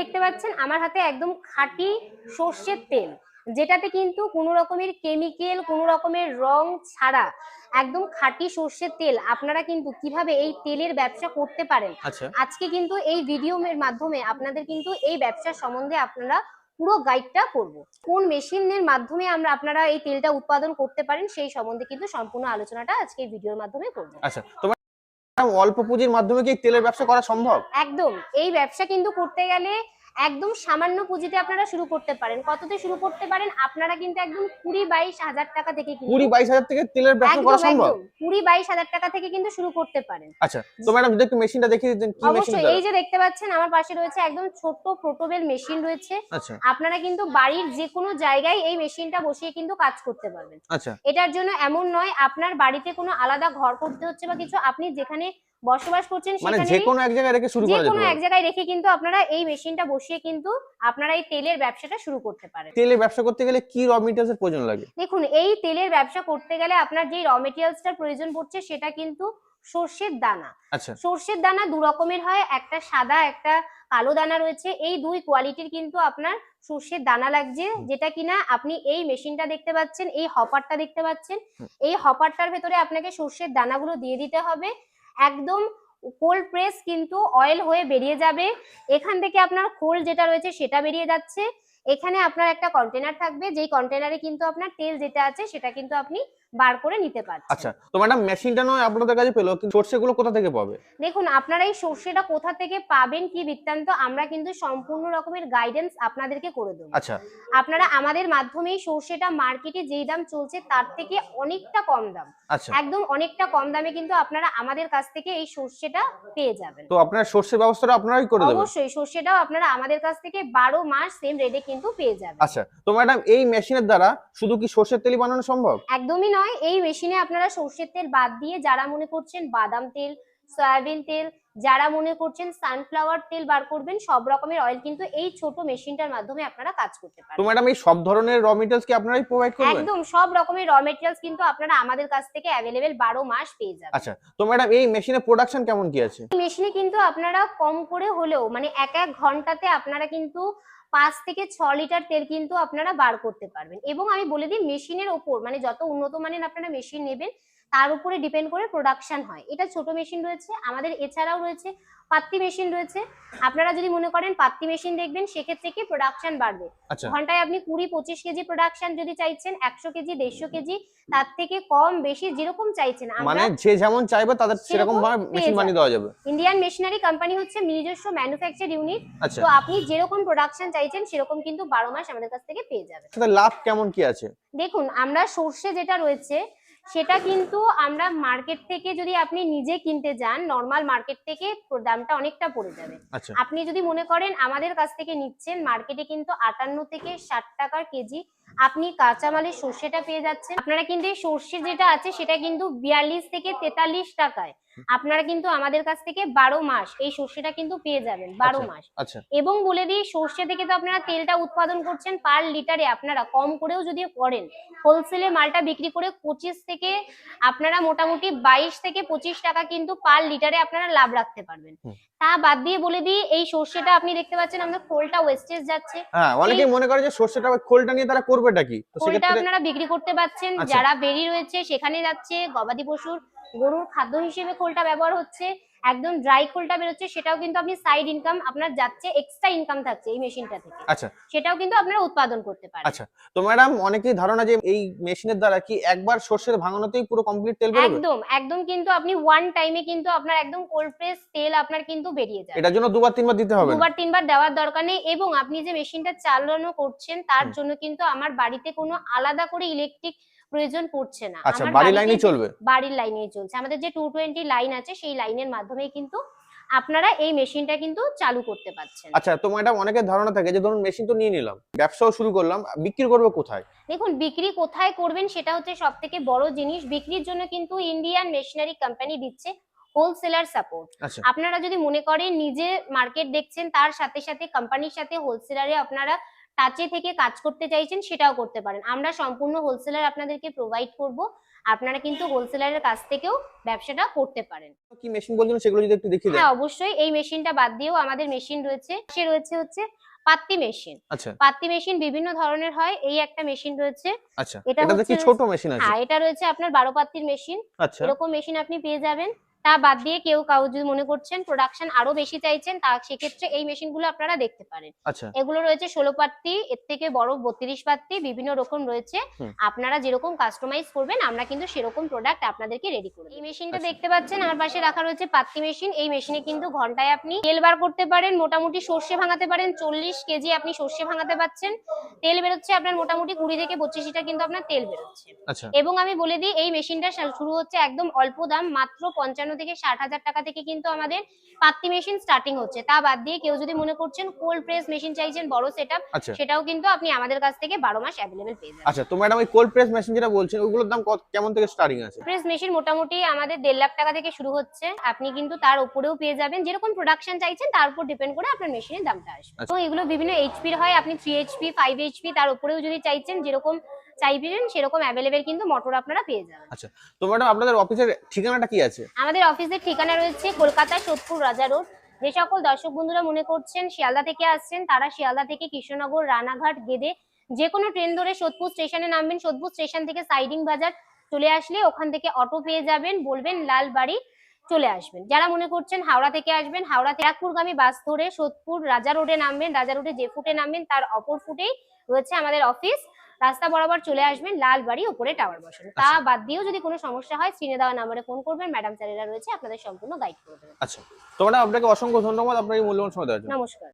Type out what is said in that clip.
দেখতে পাচ্ছেন আমার হাতে একদম খাঁটি সর্ষের তেল, যেটাতে কিন্তু কোনো রকমের কেমিক্যাল, কোনো রকমের রং ছাড়া একদম খাঁটি সর্ষের তেল আপনারা কিন্তু কিভাবে এই তেলের ব্যবসা করতে পারেন, আচ্ছা আজকে কিন্তু এই ভিডিওর মাধ্যমে আপনাদের কিন্তু এই ব্যবসা সম্বন্ধে আপনারা পুরো গাইডটা করব। কোন মেশিনের মাধ্যমে আপনারা এই তেলটা উৎপাদন করতে পারেন সেই সম্বন্ধে কিন্তু সম্পূর্ণ আলোচনাটা আজকে এই ভিডিওর মাধ্যমে করব। আচ্ছা, তোমার অল্প পুঁজির মাধ্যমে কি তেলের ব্যবসা করা সম্ভব? একদম, এই ব্যবসা কিন্তু করতে গেলে একদম সামান্য পুঁজিতে আপনারা শুরু করতে পারেন। কততে শুরু করতে পারেন? আপনারা কিন্তু একদম ২০-২২ হাজার টাকা থেকে ২০-২২ হাজার থেকে তেলের ব্যবসা করা একদম সম্ভব? একদম ২০-২২ হাজার টাকা থেকে কিন্তু শুরু করতে পারেন। আচ্ছা, তো ম্যাডাম যদি একটু মেশিনটা দেখিয়ে দিতেন, কি মেশিন অবশ্যই, দ্বারা? এই যে দেখতে পাচ্ছেন আমার পাশে রয়েছে একদম ছোট্ট পোর্টেবল মেশিন রয়েছে। আচ্ছা আপনারা কিন্তু বাড়ির যে কোনো জায়গায় এই মেশিনটা বসিয়ে কিন্তু কাজ করতে পারবেন। আচ্ছা এটার জন্য এমন নয় আপনার বাড়িতে কোনো আলাদা ঘর করতে হচ্ছে বা কিছু, আপনি যেখানে বসবাস করছেন মানে সেখানে যে কোনো এক জায়গায় রেখে শুরু যে করা যেতে কোনো এক পারে? জায়গায় রেখে কিন্তু আপনারা এই মেশিনটা বসিয়ে কিন্তু আপনারা এই তেলের ব্যবসাটা শুরু করতে পারেন। তেলের ব্যবসা করতে গেলে কি র মেটেরিয়ালস এর প্রয়োজন লাগে? দেখুন, এই তেলের ব্যবসা করতে গেলে আপনার যে র মেটেরিয়ালসটার প্রয়োজন পড়ছে সেটা কিন্তু সর্ষের দানা। আচ্ছা সর্ষের দানা দু রকমের হয়, একটা সাদা একটা কালো দানা রয়েছে। এই দুই কোয়ালিটির কিন্তু আপনার সর্ষের দানা লাগছে, যেটা কিনা আপনি এই মেশিনটা দেখতে পাচ্ছেন, এই হপারটা দেখতে পাচ্ছেন, এই হপারটার ভেতরে আপনাকে সর্ষের দানাগুলো দিয়ে দিতে হবে। একদম কোল্ড প্রেস কিন্তু অয়েল হয়ে বেরিয়ে যাবে। এখান থেকে আপনার খোল যেটা রয়েছে সেটা বেরিয়ে যাচ্ছে। এখানে আপনার একটা কন্টেনার থাকবে, যেই কন্টেনারে কিন্তু আপনার তেল যেটা আছে সেটা কিন্তু আপনি বার করে নিতে পারছেন। আচ্ছা, তো ম্যাডাম মেশিনটা নয় আপনাদের কাছে পেলো, কিন্তু সরষেগুলো কোথা থেকে পাবে? দেখুন, আপনারা এই সর্ষেটা কোথা থেকে পাবেন কি বৃত্তান্ত আমরা কিন্তু সম্পূর্ণ রকমের গাইডেন্স আপনাদেরকে করে দেবো। আচ্ছা আপনারা আমাদের মাধ্যমেই সর্ষেটা মার্কেটে যেই দাম চলছে তার থেকে অনেকটা কম দাম, আচ্ছা, একদম অনেকটা কম দামে কিন্তু আপনারা আমাদের কাছ থেকে এই সর্ষেটা পেয়ে যাবেন। তো আপনার সর্ষের ব্যবস্থাটা আপনারাই করে দেবেন? অবশ্যই, সর্ষেটাও আপনারা আমাদের কাছ থেকে 12 মাস সেম রেটে কিন্তু পেয়ে যাবেন। আচ্ছা, তো ম্যাডাম এই মেশিনের দ্বারা শুধু কি সর্ষের তেলই বানানো সম্ভব? একদমই নয়, এই মেশিনে আপনারা সর্ষের তেল বাদ দিয়ে যারা মনে করছেন বাদাম তেল, সয়াবিন তেল, যারা মনে করছেন সানফ্লাওয়ার তেল বার করবেন, সব রকমের অয়েল কিন্তু এই ছোট মেশিনটার মাধ্যমে আপনারা কাজ করতে তো পারেন। ম্যাডাম এই সব ধরনের র মেটেরিয়ালস কি আপনারাই প্রোভাইড করবেন? একদম সব রকমের র মেটেরিয়ালস কিন্তু আপনারা আমাদের কাছ থেকে অ্যাভেলেবেল 12 মাস পেয়ে যাবেন। আচ্ছা, তো ম্যাডাম এই মেশিনের প্রোডাকশন কেমন কি আছে? এই মেশিনে কিন্তু আপনারা কম করে হলেও মানে এক এক ঘন্টাতে আপনারা কিন্তু 5 থেকে 6 লিটার তেল কিন্তু আপনারা বার করতে পারবেন। এবং আমি বলে দিই, মেশিনের ওপর মানে যত উন্নত মানের আপনারা মেশিন নেবেন তার উপরে ডিপেন্ড করে প্রোডাকশন হয়। এটা ছোট মেশিন রয়েছে আমাদের, এছাড়াও রয়েছে পাত্তি মেশিন রয়েছে। আপনারা যদি মনে করেন পাত্তি মেশিন দেখবেন সেক্ষেত্রে কি প্রোডাকশন বাড়বে। আচ্ছা, ঘন্টায় আপনি 20-25 কেজি প্রোডাকশন যদি চাইছেন, 100 কেজি 150 কেজি, তার থেকে কম বেশি যেরকম চাইছেন মানে আমরা যে যেমন চাইবে তাদের সেরকম সেরকম ভাবে পেয়ে মেশিন বানিয়ে যাবেন। দেওয়া যাবে? ইন্ডিয়ান মেশিনারি কোম্পানি হচ্ছে নিজস্ব ম্যানুফ্যাকচার ইউনিট। আচ্ছা, তো আপনি যেরকম প্রোডাকশন চাইছেন সেরকম কিন্তু 12 মাস আমাদের কাছ থেকে পেয়ে যাবেন। তাতে লাভ কেমন কি আছে? দেখুন, আমরা সর্ষে যেটা রয়েছে সেটা কিন্তু আমরা মার্কেট থেকে যদি আপনি নিজে কিনতে যান, নর্মাল মার্কেট থেকে দামটা অনেকটা পড়ে যাবে। আচ্ছা আপনি যদি মনে করেন আমাদের কাছ থেকে নিচ্ছেন, মার্কেটে কিন্তু 58 থেকে 60 টাকা কেজি আপনি কাঁচামালের সর্ষেটা পেয়ে যাচ্ছেন। আপনারা কিন্তু এই সর্ষে যেটা আছে সেটা কিন্তু 42 থেকে 43 টাকায় আপনারা কিন্তু আমাদের কাছ থেকে 12 মাস এই সর্ষেটা কিন্তু পেয়ে যাবেন, 12 মাস। আচ্ছা এবং বলে দিই, সর্ষে থেকে তো আপনারা তেলটা উৎপাদন করছেন, পার লিটারে আপনারা কম করেও যদি করেন, হোলসেলে মালটা বিক্রি করে 25 থেকে আপনারা মোটামুটি 22 থেকে 25 টাকা কিন্তু পার লিটারে আপনারা লাভ রাখতে পারবেন। হুম। তা বাদ দিয়ে বলে দিই, এই সর্ষেটা আপনি দেখতে পাচ্ছেন আমাদের খোলটা ওয়েস্টেজ যাচ্ছে। হ্যাঁ, অনেকেই মনে করে যে সর্ষেটা খোলটা নিয়ে তারা করবেটা কি, তো খোলটা সেক্ষেত্রে আপনারা বিক্রি করতে পারছেন, আচ্ছা যারা বেরি রয়েছে সেখানে যাচ্ছে, গবাদি পশুর গরুর খাদ্য হিসেবে খোলটা ব্যবহার হচ্ছে, একদম ড্রাই খোলটা বেরোচ্ছে, সেটাও কিন্তু আপনি সাইড ইনকাম আপনার যাচ্ছে, এক্সট্রা ইনকাম থাকছে এই মেশিনটা থেকে, আচ্ছা সেটাও কিন্তু আপনারা উৎপাদন করতে পারেন। আচ্ছা, তো ম্যাডাম অনেকেই ধারণা যে এই মেশিনের দ্বারা কি একবার সর্ষের ভাঙানোতেই পুরো কমপ্লিট তেল বেরোবে? একদম একদম কিন্তু আপনি ওয়ান টাইমে কিন্তু আপনার একদম কোল্ড প্রেস তেল আপনার কিন্তু বেরিয়ে যাবে। এটার জন্য দুবার তিনবার দিতে হবে না? দুবার তিনবার দেওয়ার দরকার নেই। এবং আপনি যে মেশিনটা চালানো করছেন তার হুম। জন্য কিন্তু আমার বাড়িতে কোনো আলাদা করে ইলেকট্রিক প্রয়োজন পড়ছে না। আচ্ছা, আমার বাড়ির বাড়িতে লাইনেই চলবে? বাড়ির লাইনেই চলছে। আমাদের যে 220 লাইন আছে সেই লাইনের মাধ্যমেই কিন্তু আপনারা এই মেশিনটা কিন্তু চালু করতে পারছেন। আচ্ছা, তো ম্যাডাম অনেকের ধারণা থাকে যে ধরুন মেশিন তো নিয়ে নিলাম, ব্যবসাও শুরু করলাম, বিক্রি করবো কোথায়? দেখুন, বিক্রি কোথায় করবেন সেটা হচ্ছে সব থেকে বড় জিনিস। বিক্রির জন্য কিন্তু ইন্ডিয়ান মেশিনারি কোম্পানি দিচ্ছে হোলসেলার সাপোর্ট। আচ্ছা আপনারা যদি মনে করেন নিজে মার্কেট দেখছেন, তার সাথে সাথে কোম্পানির সাথে হোলসেলারে আপনারা টাচে থেকে কাজ করতে চাইছেন সেটাও করতে পারেন। আমরা সম্পূর্ণ হোলসেলার আপনাদেরকে প্রোভাইড করব, আপনারা কিন্তু হোলসেলারের কাছ থেকেও ব্যবসাটা করতে পারেন। কি মেশিন বলছেন সেগুলো যদি একটু দেখিয়ে দেন। হ্যাঁ অবশ্যই, এই মেশিনটা বাদ দিয়েও আমাদের মেশিন রয়েছে। সে রয়েছে হচ্ছে পাত্তি মেশিন। আচ্ছা পাত্তি মেশিন বিভিন্ন ধরনের হয়, এই একটা মেশিন রয়েছে। আচ্ছা, এটা এটাতে কি হচ্ছে ছোট মেশিন আছে? হ্যাঁ এটা রয়েছে আপনার 12 পাত্তির মেশিন। আচ্ছা এরকম মেশিন আপনি পেয়ে যাবেন। তা বাদ দিয়ে কাউ যদি মনে করছেন প্রোডাকশন আরো বেশি চাইছেন, তা সেক্ষেত্রে এই মেশিনগুলো আপনারা দেখতে পারেন। আচ্ছা এগুলো রয়েছে 16 পাত্তি, এর থেকে বড় 32 পাত্তি, বিভিন্ন রকম রয়েছে। আপনারা যেরকম কাস্টমাইজ করবেন আমরা কিন্তু সেরকম প্রোডাক্ট আপনাদেরকে রেডি করে দেব। এই মেশিনটা দেখতে পাচ্ছেন আমার পাশে রাখা রয়েছে পাত্তি মেশিন। এই মেশিনে কিন্তু ঘন্টায় আপনি তেল বার করতে পারেন, মোটামুটি সর্ষে ভাঙাতে পারেন। 40 কেজি আপনি সর্ষে ভাঙাতে পাচ্ছেন। তেল বেরোচ্ছে আপনার মোটামুটি 20 থেকে 25 লিটার কিন্তু আপনার তেল বেরোচ্ছে। আচ্ছা এবং আমি বলে দিই এই মেশিনটা শুরু হচ্ছে একদম অল্প দাম, মাত্র 55 থেকে 60,000 টাকা থেকে কিন্তু আমাদের পাত্তি মেশিন স্টার্টিং হচ্ছে। তা বাদ দিয়ে কেউ যদি মনে করছেন কোল্ড প্রেস মেশিন চাইছেন বড় সেটআপ, আচ্ছা সেটাও কিন্তু আপনি আমাদের কাছ থেকে 12 মাস অ্যাভেলেবেল পেয়ে যাবেন। আচ্ছা, তো ম্যাডাম এই কোল্ড প্রেস মেশিন যেটা বলছেন ওগুলোর দাম কেমন থেকে স্টার্টিং আছে? প্রেস মেশিন মোটামুটি আমাদের 1.5 লাখ টাকা থেকে শুরু হচ্ছে। আপনি কিন্তু তার উপরেও পেয়ে যাবেন, যেরকম প্রোডাকশন চাইছেন তার উপর ডিপেন্ড করে আপনার মেশিনের দামটা আসবে। তো এগুলো বিভিন্ন এইচপির হয়, আপনি 3 এইচপি 5 এইচপি তার উপরেও যদি চাইছেন, যেরকম চাইবেন সেরকম অ্যাভেলেবেল কিন্তু মোটর আপনারা পেয়ে যাবেন। আচ্ছা, তো ম্যাডাম আপনাদের অফিসের ঠিকানাটা কি আছে? আমাদের অফিসের ঠিকানা রয়েছে কলকাতা সোদপুর রাজা রোড। যে সকল দর্শক বন্ধুরা মনে করছেন শিয়ালদা থেকে আসছেন, তারা শিয়ালদা থেকে কৃষ্ণনগর, রানাঘাট, গেদে যে কোনো ট্রেন ধরে সোদপুর স্টেশনে নামবেন। সোদপুর স্টেশন থেকে সাইডিং বাজার চলে আসলে ওখান থেকে অটো পেয়ে যাবেন, বলবেন লালবাড়ি, চলে আসবেন। যারা মনে করছেন হাওড়া থেকে আসবেন, হাওড়া ব্যারাকপুরগামী বাস ধরে সোদপুর রাজা রোডে নামবেন। রাজা রোডে যে ফুটে নামবেন তার অপর ফুটেই রয়েছে আমাদের অফিস। রাস্তা বরাবর চলে আসবেন, লালবাড়ি উপরে টাওয়ার বসানো। তা বাদ দিয়েও যদি কোনো সমস্যা হয় স্ক্রিনে দেওয়া নম্বরে ফোন করবেন, ম্যাডাম স্যারেরা রয়েছে আপনাদের সম্পূর্ণ গাইড করে দেবেন। আচ্ছা, তো ম্যাডাম আপনাকে অসংখ্য ধন্যবাদ আপনার এই মূল্যবান সময় দেওয়ার জন্য। নমস্কার।